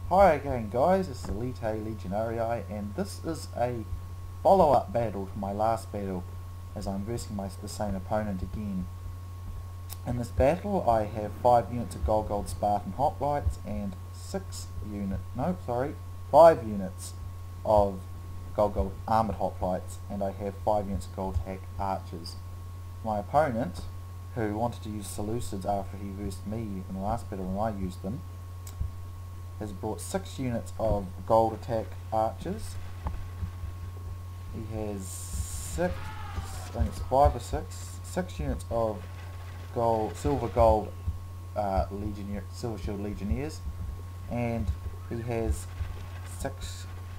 Hi again guys, it's Elite Legionarii and this is a follow-up battle to my last battle as I'm versing the same opponent again. In this battle I have 5 units of gold Spartan hoplites and 5 units of gold armoured hoplites, and I have 5 units of gold hack archers. My opponent, who wanted to use Seleucids after he versed me in the last battle when I used them, has brought 6 units of gold attack archers. He has 6, I think it's 5 or 6 units of silver shield legionnaires, and he has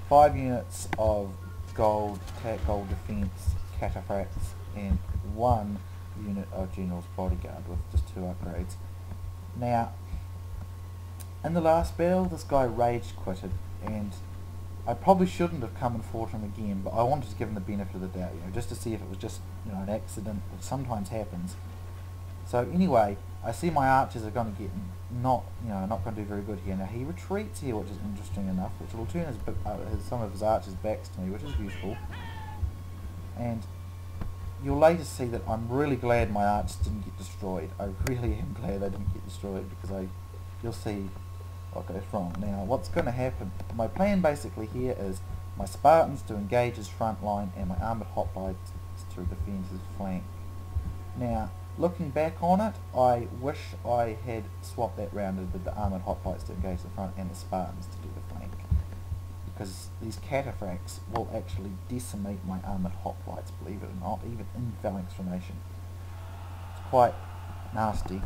5 units of gold attack, gold defense cataphracts, and 1 unit of general's bodyguard with just 2 upgrades. Now, in the last battle, this guy rage quitted, and I probably shouldn't have come and fought him again, but I wanted to give him the benefit of the doubt, just to see if it was just, an accident, which sometimes happens. So anyway, I see my archers are going to get not going to do very good here. Now he retreats here, which is interesting enough, which will turn some of his archers backs to me, which is useful. And you'll later see that I'm really glad my archers didn't get destroyed. I really am glad they didn't get destroyed, because you'll see what goes wrong. Now what's going to happen, my plan basically here is my Spartans to engage his front line and my armoured hoplites to defend his flank. Now looking back on it, I wish I had swapped that round and did the armoured hoplites to engage the front and the Spartans to do the flank, because these cataphracts will actually decimate my armoured hoplites, believe it or not, even in phalanx formation. It's quite nasty.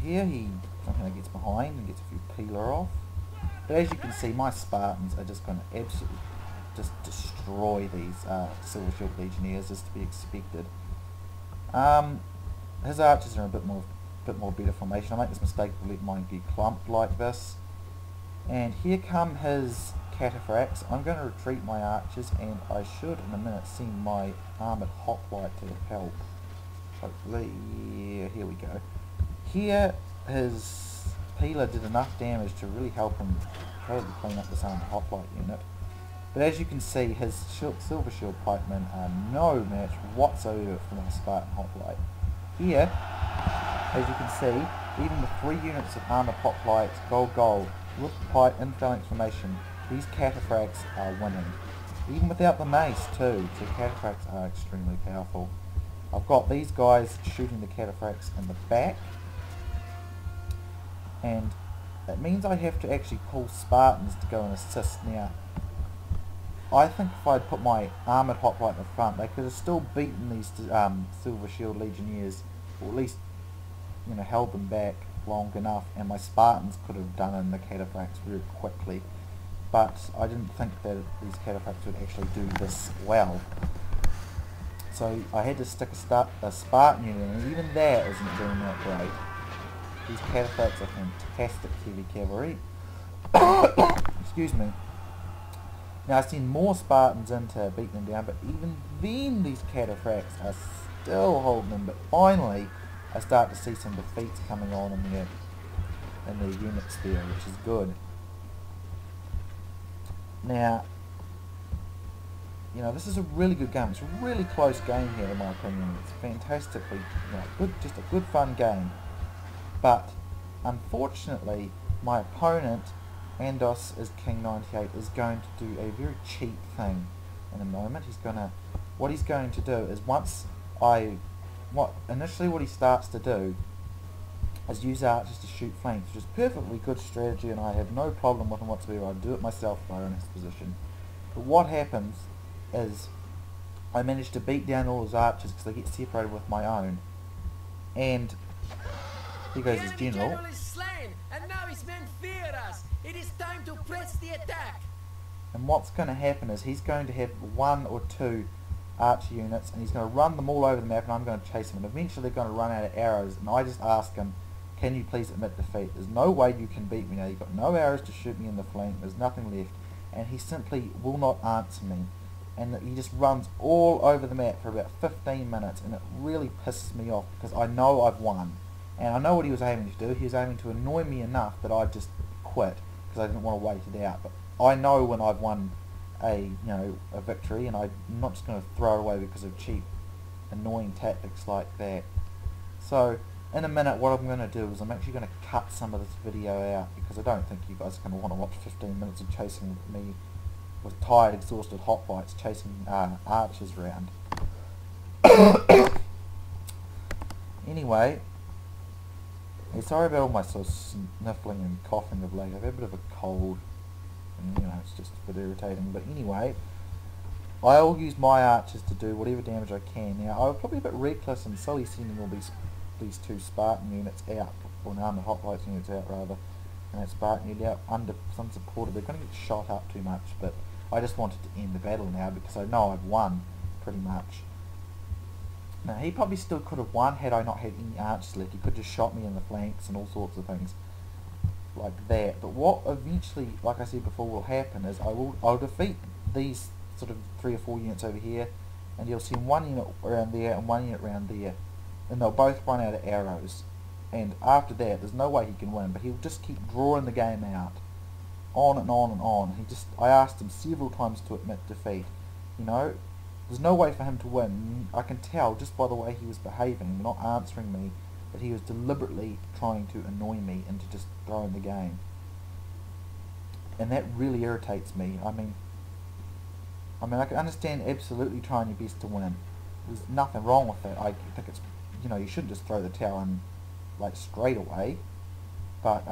Here he somehow gets behind and gets a few peeler off, but as you can see, my Spartans are just going to absolutely just destroy these silver shield legionnaires, as to be expected. His archers are in a bit more better formation. I make this mistake of letting mine get clumped like this, and here come his cataphracts. I'm going to retreat my archers, and I should in a minute send my armoured hoplite to help. Hopefully, yeah, here we go. Here his peeler did enough damage to really help him totally clean up this armoured hoplite unit. But as you can see, his silver shield pikemen are no match whatsoever for my Spartan hoplite. Here, as you can see, even with 3 units of armoured hoplites, gold, with pike in phalanx formation, these cataphracts are winning. Even without the mace too, so cataphracts are extremely powerful. I've got these guys shooting the cataphracts in the back, and that means I have to actually pull Spartans to go and assist. Now, I think if I'd put my armoured hoplite in the front, they could have still beaten these silver shield legionnaires, or at least held them back long enough, and my Spartans could have done in the cataphracts very quickly. But I didn't think that these cataphracts would actually do this well, so I had to stick a Spartan unit, and even that isn't doing that great. These cataphracts are fantastic heavy cavalry. Excuse me. Now I send more Spartans in to beat them down, but even then these cataphracts are still holding them. But finally I start to see some defeats coming on in the units there, which is good. Now, this is a really good game. It's a really close game here in my opinion. It's fantastically, just a good fun game. But unfortunately my opponent, Andos as King98, is going to do a very cheap thing in a moment. What he's going to do is initially what he starts to do is use archers to shoot flanks, which is perfectly good strategy, and I have no problem with him whatsoever. I do it myself if I were in his position. But what happens is I manage to beat down all his archers because they get separated with my own, and here goes his general. Is slain, and now his men fear us. It is time to press the attack. And what's going to happen is he's going to have 1 or 2 archer units, and he's going to run them all over the map, and I'm going to chase them, and eventually they're going to run out of arrows, and I just ask him, can you please admit defeat? There's no way you can beat me now. You've got no arrows to shoot me in the flank. There's nothing left. And he simply will not answer me. And he just runs all over the map for about 15 minutes, and it really pisses me off because I know I've won. And I know what he was aiming to do. He was aiming to annoy me enough that I just quit because I didn't want to wait it out. But I know when I've won a victory, and I'm not just going to throw it away because of cheap, annoying tactics like that. So in a minute, what I'm going to do is I'm actually going to cut some of this video out because I don't think you guys are going to want to watch 15 minutes of chasing me with tired, exhausted hoplites chasing archers around. Anyway, sorry about all my sort of sniffling and coughing of late. I've had a bit of a cold, and it's just a bit irritating. But anyway, I'll use my archers to do whatever damage I can. Now, I was probably a bit reckless and silly sending all these two Spartan units out, or armored hoplites units out rather, and that Spartan unit out under some support. They're going to get shot up too much, but I just wanted to end the battle now because I know I've won pretty much. Now, he probably still could have won had I not had any archers left. He could have just shot me in the flanks and all sorts of things like that. But what eventually, like I said before, will happen is I'll defeat these sort of 3 or 4 units over here, and you'll see one unit around there and one unit around there, and they'll both run out of arrows. And after that, there's no way he can win, but he'll just keep drawing the game out, on and on and on. I asked him several times to admit defeat. There's no way for him to win. I can tell just by the way he was behaving, not answering me, that he was deliberately trying to annoy me into just throwing the game. And that really irritates me. I mean, I can understand absolutely trying your best to win. There's nothing wrong with it. I think it's, you shouldn't just throw the towel in, like, straight away. But,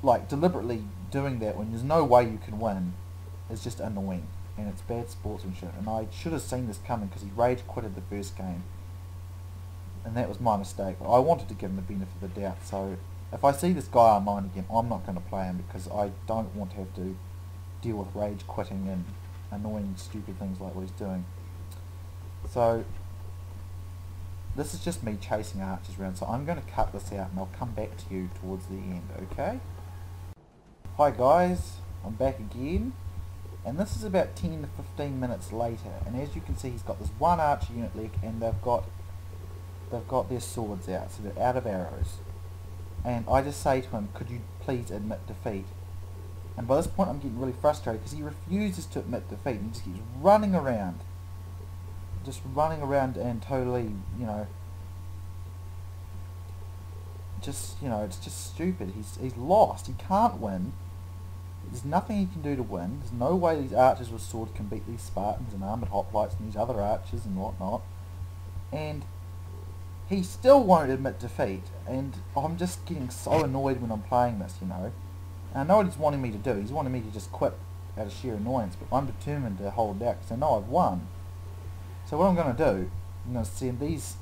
like, deliberately doing that when there's no way you can win is just annoying. And it's bad sportsmanship. And I should have seen this coming because he rage quitted the first game. And that was my mistake. But I wanted to give him the benefit of the doubt. So if I see this guy online again, I'm not going to play him because I don't want to have to deal with rage quitting and annoying stupid things like what he's doing. So this is just me chasing archers around. So I'm going to cut this out and I'll come back to you towards the end, okay? Hi guys, I'm back again. And this is about 10 to 15 minutes later, and as you can see he's got this one archer unit left, and they've got their swords out, so they're out of arrows. And I just say to him, could you please admit defeat? And by this point I'm getting really frustrated because he refuses to admit defeat. He just keeps running around. And totally, it's just stupid. He's lost. He can't win. There's nothing he can do to win. There's no way these archers with swords can beat these Spartans and armoured hoplites and these other archers and whatnot. And he still won't admit defeat. And I'm just getting so annoyed when I'm playing this, And I know what he's wanting me to do. He's wanting me to just quit out of sheer annoyance. But I'm determined to hold out because I know I've won. So what I'm going to do, I'm going to send these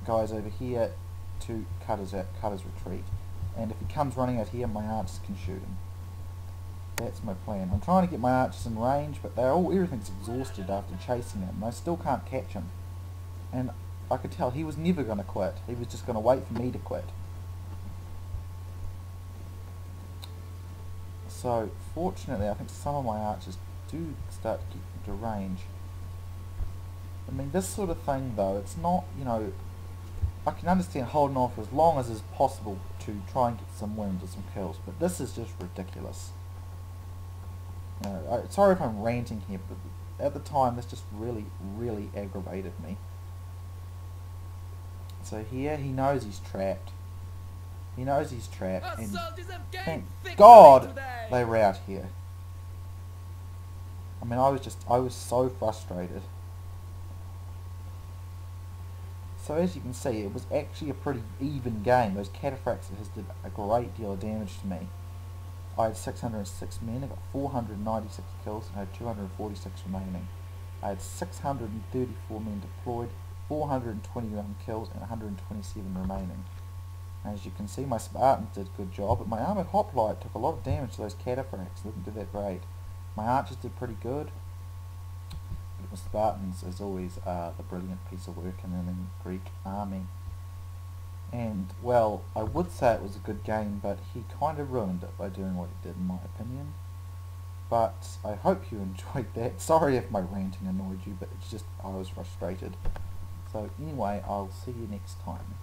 guys over here to cut his retreat. And if he comes running out here, my archers can shoot him. That's my plan. I'm trying to get my archers in range, but everything's exhausted after chasing him, and I still can't catch him. And I could tell he was never going to quit. He was just going to wait for me to quit. So, fortunately, I think some of my archers do start to get into range. I mean, this sort of thing, though, it's not, I can understand holding on for as long as is possible to try and get some wins or some kills, but this is just ridiculous. Sorry if I'm ranting here, but at the time this just really, really aggravated me. So here he knows he's trapped. And thank God they were out here. I mean, I was so frustrated. So as you can see, it was actually a pretty even game. Those cataphracts did a great deal of damage to me. I had 606 men, I got 496 kills, and I had 246 remaining. I had 634 men deployed, 421 kills, and 127 remaining. As you can see, my Spartans did a good job, but my armoured hoplite took a lot of damage to those cataphracts. Didn't do that great. My archers did pretty good, but the Spartans, as always, are the brilliant piece of work in the Greek army. And, well, I would say it was a good game, but he kind of ruined it by doing what he did, in my opinion. But I hope you enjoyed that. Sorry if my ranting annoyed you, but it's just, I was frustrated. So anyway, I'll see you next time.